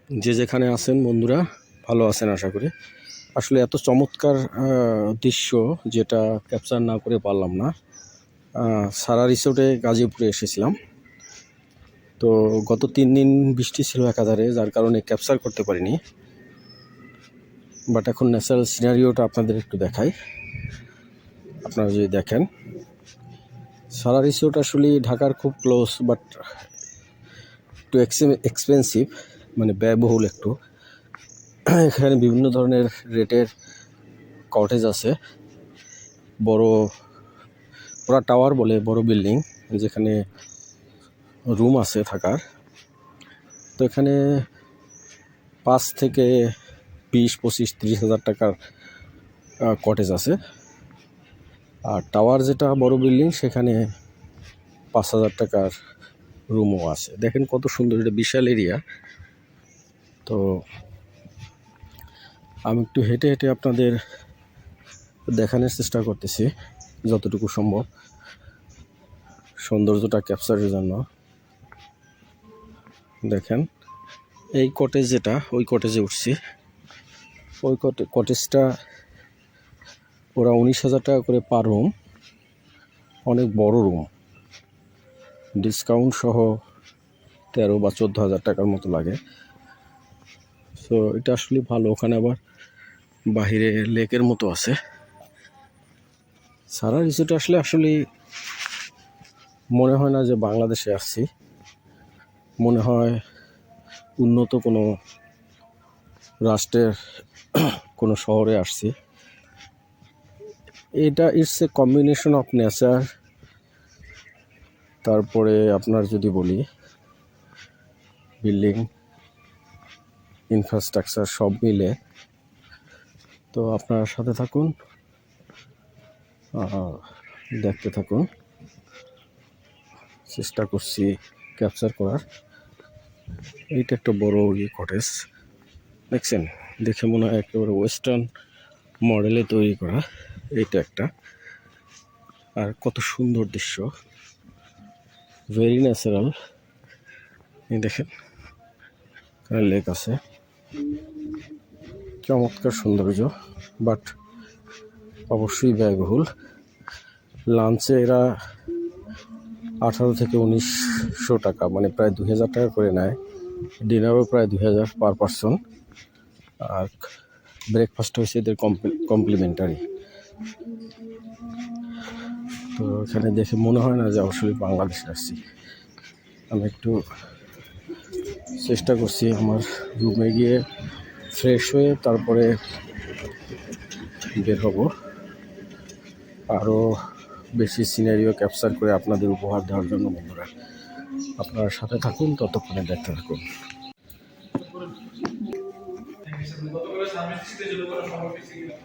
যে যেখানে আছেন বন্ধুরা, ভালো আছেন আশা করি। আসলে এত চমৎকার দৃশ্য যেটা ক্যাপচার না করে পারলাম না। সারা রিসোর্টে গাজীপুরে এসেছিলাম, তো গত 3 দিন বৃষ্টি ছিল একাধারে, যার কারণে ক্যাপচার করতে পারিনি। বাট এখন ন্যাচারাল সিনারিওটা আপনাদের একটু দেখাই। আপনারা যদি দেখেন, সারা রিসোর্ট আসলে ঢাকার খুব ক্লোজ, বাট একটু এক্সপেন্সিভ, মানে ব্যয়বহুল একটু। এখানে বিভিন্ন ধরনের রেটের কটেজ আছে, বড় ওরা টাওয়ার বলে, বড় বিল্ডিং যেখানে রুম আছে থাকার। তো এখানে 5 থেকে 20, 25, 30 হাজার টাকার কটেজ আছে। আর টাওয়ার যেটা বড় বিল্ডিং, সেখানে 5,000 টাকার রুমও আছে। দেখেন কত সুন্দর, এটা বিশাল এরিয়া। তো আমি একটু হেঁটে হেঁটে আপনাদের দেখানোর চেষ্টা করতেছি যতটুকু সম্ভব, সৌন্দর্যটা ক্যাপচারের জন্য। দেখেন এই কটেজ, যেটা ওই কটেজে উঠছি, ওই কটেজটা ওরা 19,000 টাকা করে পার রুম, অনেক বড় রুম, ডিসকাউন্ট সহ 13 বা 14,000 টাকার মতো লাগে। সো এটা আসলে ভালো। ওখানে আবার বাহিরে লেকের মতো আছে। সারা রিসোর্ট আসলে মনে হয় না যে বাংলাদেশে আসছি, মনে হয় উন্নত কোনো রাষ্ট্রের কোনো শহরে আসছি। এটা it's a combination of nature, তারপরে আপনার যদি বলি বিল্ডিং, ইনফ্রাস্ট্রাকচার সব মিলে। তো আপনার সাথে থাকুন, দেখতে থাকুন, চেষ্টা করছি ক্যাপচার করার। এইটা একটা বড় কটেজ, দেখছেন? দেখে মনে হয় একেবারে ওয়েস্টার্ন মডেলে তৈরি করা। এইটা একটা, আর কত সুন্দর দৃশ্য, ভেরি ন্যাচারাল। এই দেখেন এখানে লেক আছে, চমৎকার সৌন্দর্য, বাট অবশ্যই ব্যয়বহুল। লাঞ্চে এরা 18 থেকে 1900 টাকা, মানে প্রায় 2,000 টাকা করে নেয়। ডিনারও প্রায় 2,000 পার পারসন। আর ব্রেকফাস্ট হচ্ছে এদের কমপ্লিমেন্টারি। তো এখানে দেখে মনে হয় না যে আসলে বাংলাদেশে আসছি। আমি একটু চেষ্টা করছি আমার রুমে গিয়ে ফ্রেশ হয়ে তারপরে বের হব, আরও বেশি সিনারিও ক্যাপচার করে আপনাদের উপহার দেওয়ার জন্য। বন্ধুরা, আপনারা সাথে থাকুন, ততক্ষণে দেখতে থাকুন।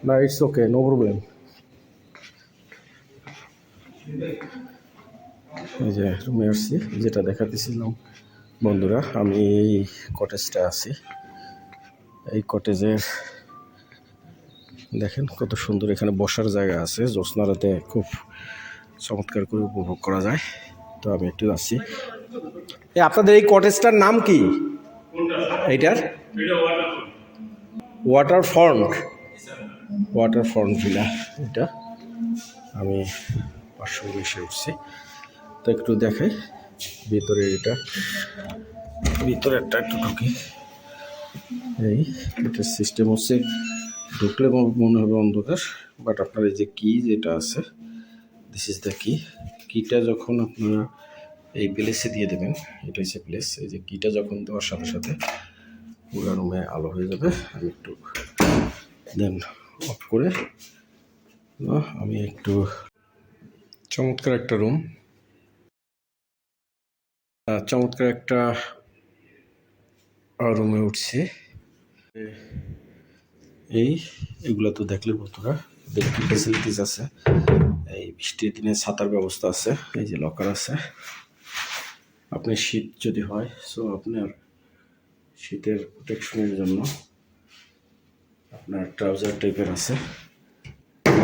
না, ইটস ওকে, নো প্রবলেম। এই যে রুমে আসছি, যেটা দেখাতেছিলাম বন্ধুরা, আমি এই কটেজটা আছি। এই কটেজের দেখেন কত সুন্দর, এখানে বসার জায়গা আছে, জ্যোৎস্না রাতে খুব চমৎকার করে উপভোগ করা যায়। তো আমি একটু আসছি। আপনাদের এই কটেজটার নাম কি? এইটার ওয়াটার ফ্রন্ট ভিলা। এটা আমি 519 উঠছি। তো একটু দেখাই ভিতরে, এটা ভিতরেরটা একটু ঢুকি। এটার সিস্টেম হচ্ছে, ঢুকলে মনে হবে অন্ধকার, বাট আপনার এই যে কি যেটা আছে, দিস ইজ দ্য কিটা যখন আপনারা এই প্লেসে দিয়ে দেবেন, এটা হচ্ছে প্লেস। এই যে কিটা যখন দেওয়ার সাথে সাথে পুরো রুমে আলো হয়ে যাবে। আমি একটু দেন অফ করে, আমি একটু চমৎকার একটা রুম, চমৎকার একটা রুমে উঠছি। এগুলো তো দেখলে বন্ধুরা, কি ফেসিলিটিস আছে। এই বৃষ্টির দিনে ছাতার ব্যবস্থা আছে, এই যে লকার আছে। আপনি শীত যদি হয়, সো আপনার শীতের প্রোটেকশনের জন্য আপনার ট্রাউজার টাইপের আছে,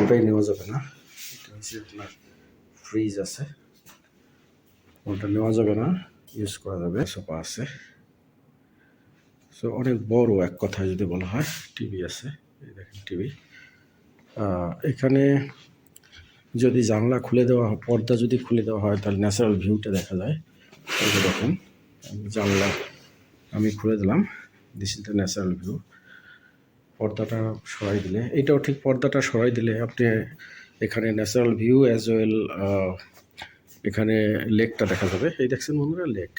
ওটাই নেওয়া যাবে না। এটা হচ্ছে আপনার ফ্রিজ আছে, ওটা নেওয়া যাবে না, ইউজ করা যাবে। সোফা আছে, সো অনেক বড় এক কথায় যদি বলা হয়। টিভি আছে, এই দেখেন টিভি। এখানে যদি জানলা খুলে দেওয়া হয়, পর্দা যদি খুলে দেওয়া হয়, তাহলে ন্যাচারাল ভিউটা দেখা যায়। এই যে দেখেন, জানলা আমি খুলে দিলাম, this is the natural view. পর্দাটা সরাই দিলে, এইটাও ঠিক, পর্দাটা সরাই দিলে আপনি এখানে ন্যাচারাল ভিউ অ্যাজ ওয়েল, এখানে লেকটা দেখা যাবে। এই দেখছেন বন্ধুরা, লেক।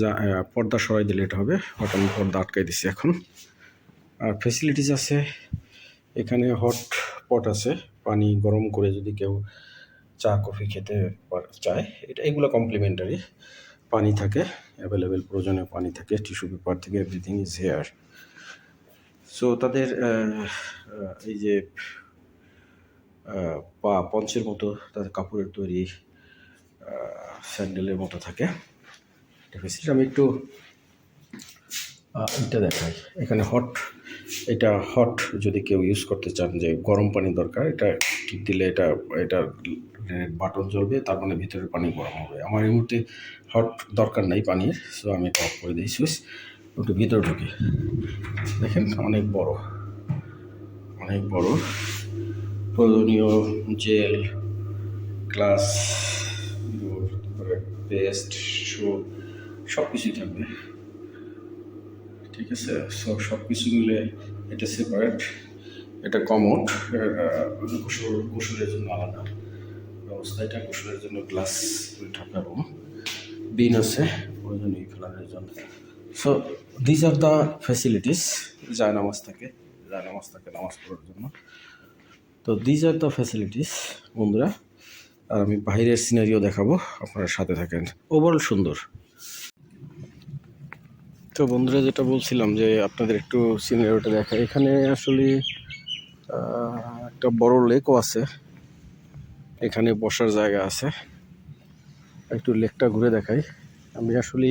যা পর্দা সরাই দিলে এটা হবে, হট আমি পর্দা আটকাই দিছি এখন। আর ফেসিলিটিস আছে এখানে, হট পট আছে, পানি গরম করে যদি কেউ চা কফি খেতে চায়, এগুলো কমপ্লিমেন্টারি। পানি থাকে অ্যাভেলেবেল, প্রয়োজনীয় পানি থাকে, টিস্যু পেপার থেকে এভরিথিং ইজ হেয়ার। সো তাদের এই যে পঞ্চের মতো তাদের কাপড়ের তৈরি স্যান্ডেলের মতো থাকে। আমি একটু এটা দেখাই। এখানে এটা হট যদি কেউ ইউজ করতে চান, যে গরম পানি দরকার, এটা টিপ দিলে এটা বাটন জ্বলবে, তার মানে ভিতরের পানি গরম হবে। আমার এই মুহূর্তে হট দরকার নাই পানির, সো আমি এটা অফ করে দিই সুইচ। একটু ভিতরে ঢুকি, দেখেন অনেক বড়, অনেক বড়। প্রয়োজনীয় জেল, গ্লাস, পেস্ট, সোপ সব কিছুই থাকবে, ঠিক আছে। সব কিছু মিলে এটা সেপারেট, এটা কমোড, গোসলের জন্য আলাদা ব্যবস্থা। এটা গোসলের জন্য গ্লাস ঢাকা রুম, বিন আছে প্রয়োজনীয় ফেলানোর জন্য। So these are the facilities. নামাজ থাকে নামাজ পড়ার জন্য। তো দিজ আর দ্য ফ্যাসিলিটিস বন্ধুরা। আর আমি বাইরের সিনারিও দেখাবো, আপনারা সাথে থাকেন। ওভারঅল সুন্দর। তো বন্ধুরা, যেটা বলছিলাম যে আপনাদের একটু সিনারিওটা দেখাই। এখানে আসলে একটা বড় লেকও আছে, এখানে বসার জায়গা আছে। একটু লেকটা ঘুরে দেখাই। আমি আসলে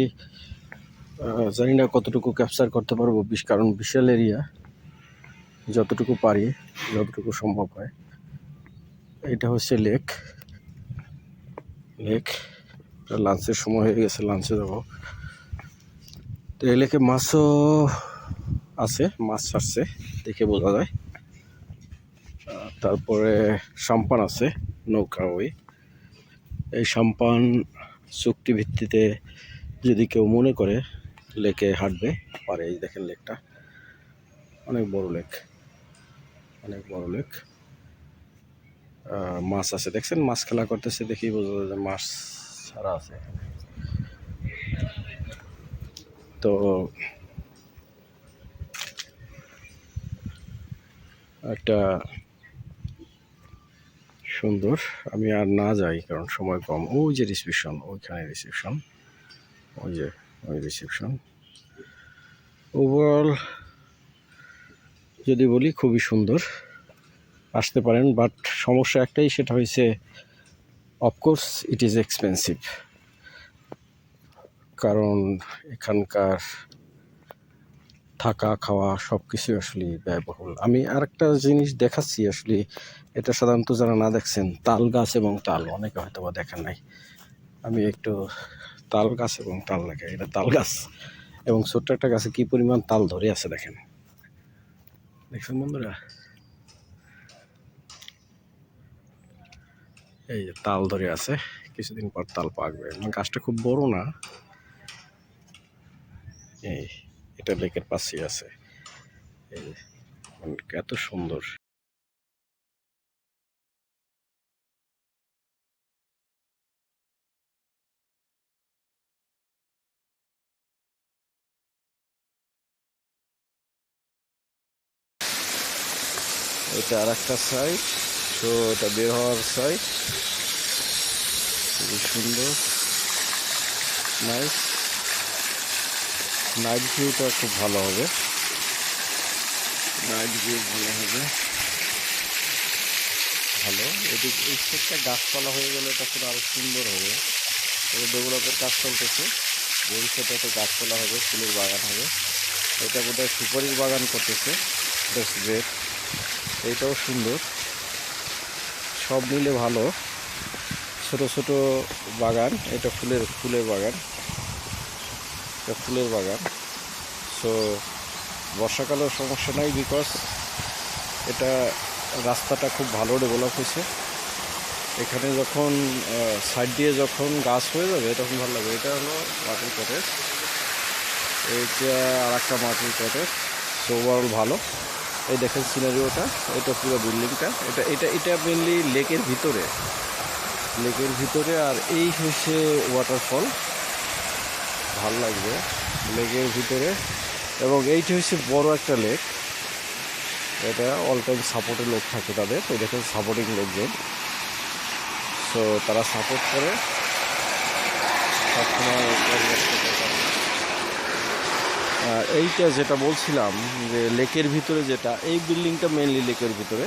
জানি না কতটুকু ক্যাপচার করতে পারবো, কারণ বিশাল এরিয়া, যতটুকু পারি, যতটুকু সম্ভব হয়। এটা হচ্ছে লেক। লাঞ্চের সময় হয়ে গেছে, লাঞ্চে যাবো। তো এই লেকে মাছও আছে, মাছ ছাড়ছে দেখে বোঝা যায়। তারপরে সাম্পান আছে, নৌকা। এই সাম্পান চুক্তি ভিত্তিতে যদি কেউ মনে করে লেকে হাঁটবে পারে। এই দেখেন লেকটা, অনেক বড় লেক, অনেক বড় লেক। মাছ আছে, দেখছেন মাছ খেলা করতেছে, দেখেই বোঝা যায় যে মাছ ছাড়া আছে। তো একটা সুন্দর, আমি আর না যাই কারণ সময় কম। ওই যে রিসেপশন, ওইখানে রিসেপশন, ওই রিসেপশন। ওভারঅল যদি বলি খুবই সুন্দর, আসতে পারেন। বাট সমস্যা একটাই, সেটা হয়েছে অফকোর্স ইট ইজ এক্সপেন্সিভ, কারণ এখানকার থাকা খাওয়া সব কিছু আসলে ব্যয়বহুল। আমি আরেকটা জিনিস দেখাচ্ছি, আসলে এটা সাধারণত যারা না দেখছেন, তাল গাছ এবং তাল, অনেকে হয়তো বা দেখেন নাই। আমি একটু তাল গাছ এবং তাল দেখাই। এটা তাল গাছ, এবং ছোট্ট একটা গাছে কি পরিমাণ তাল ধরে আছে দেখেন, দেখছেন বন্ধুরা? এই যে তাল ধরে আছে, কিছুদিন পর তাল পাকবে। গাছটা খুব বড় না, এই এটা লেকের পাশেই আছে। এই এত সুন্দর। এটা আর একটা সাইড, তো এটা বের হওয়ার সাইড, খুবই সুন্দর, নাইস। নাইট ভিউটা খুব ভালো হবে, নাইট ভিউ ভালো হবে, ভালো। এদিকে এই সাইডটা গাছপালা হয়ে গেলে তখন আরো সুন্দর হবে। তবে ডেভেলপের কাজ চলতেছে, ভবিষ্যতে তো গাছপালা হবে, ফুলের বাগান হবে। এটা বোধহয় সুপারির বাগান করতেছে, দ্যাটস গ্রেট। এইটাও সুন্দর, সব মিলে ভালো। ছোট ছোট বাগান, এটা ফুলের বাগান, এটা ফুলের বাগান। সো বর্ষাকালেও সমস্যা নাই, বিকজ এটা রাস্তাটা খুব ভালো ডেভেলপ হয়েছে। এখানে যখন সাইড দিয়ে যখন গাছ হয়ে যাবে তখন ভালো লাগবে। এটা হলো মাটির কটেজ, এইটা আর একটা মাটির কটেজ। সো ওভারঅল ভালো। এই দেখেন সিনারিওটা, এটা পুরো বিল্ডিংটা, এটা এটা এটা মেনলি লেকের ভিতরে। আর এই হচ্ছে ওয়াটারফল, ভালো লাগবে লেকের ভিতরে। এবং এইটা হচ্ছে বড় একটা লেক, এটা অল টাইম সাপোর্টে লোক থাকে তাদের। তো দেখেন সাপোর্টিং লোকজন, সো তারা সাপোর্ট করে সবসময়। আর এইটা যেটা বলছিলাম যে লেকের ভিতরে, যেটা এই বিল্ডিংটা মেনলি লেকের ভিতরে,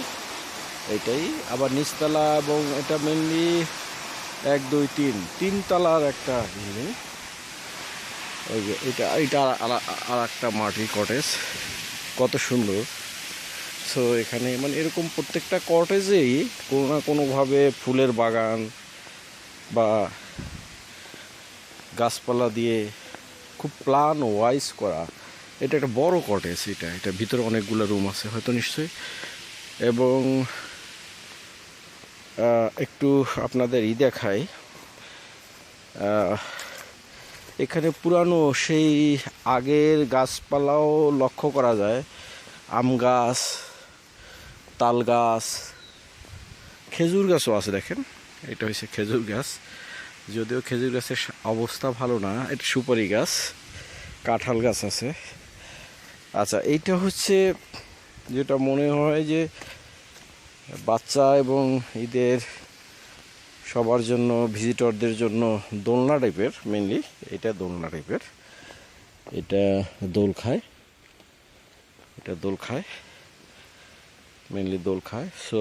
এইটাই আবার নিচতলা। এবং এটা মেনলি 1 2 3 তলার একটা বিল্ডিং। ওই যে এটা আর একটা মাটির কটেজ, কত সুন্দর। সো এখানে মানে এরকম প্রত্যেকটা কটেজেই কোনো না কোনোভাবে ফুলের বাগান বা গাছপালা দিয়ে খুব প্ল্যান ওয়াইজ করা। এটা একটা বড় কটেজ, এটা ভিতরে অনেকগুলো রুম আছে হয়তো নিশ্চয়ই। এবং একটু আপনাদের দেখাই, এখানে পুরানো সেই আগের গাছপালাও লক্ষ্য করা যায়। আম গাছ, তাল গাছ, খেজুর গাছও আছে দেখেন। এটা হচ্ছে খেজুর গাছ, যদিও খেজুর গাছের অবস্থা ভালো না। এটা সুপারি গাছ, কাঁঠাল গাছ আছে। আচ্ছা, এইটা হচ্ছে যেটা মনে হয় যে বাচ্চা এবং ঈদের সবার জন্য, ভিজিটরদের জন্য দোলনা টাইপের, মেনলি এটা দোলনা টাইপের। এটা দোল খায়, মেনলি দোল খায়। সো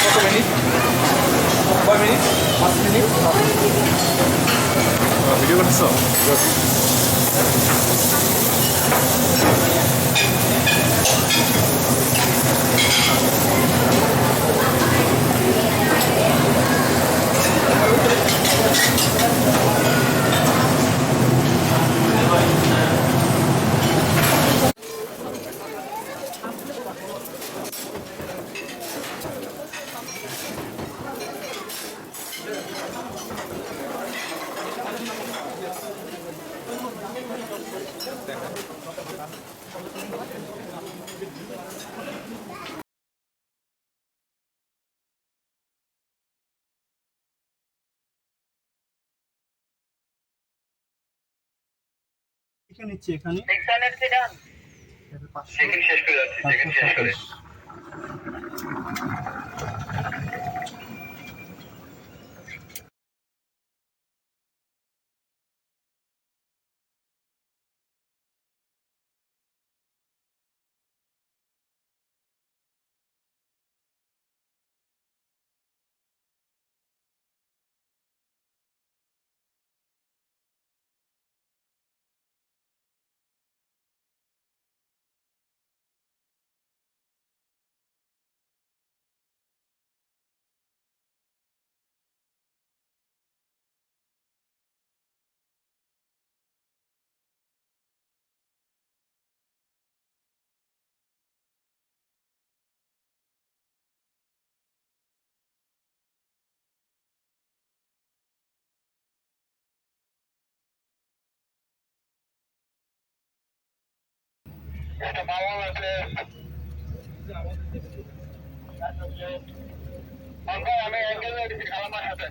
কত মিনিট? কয় মিনিট? 5 মিনিট ভিডিও করছো? নিচ্ছি এখানে শেষ করে যাচ্ছি, শেষ করে একটা মাওয়াল আছে। ভাই আমি অ্যাঙ্গেল দিচ্ছি খালামার সাথে।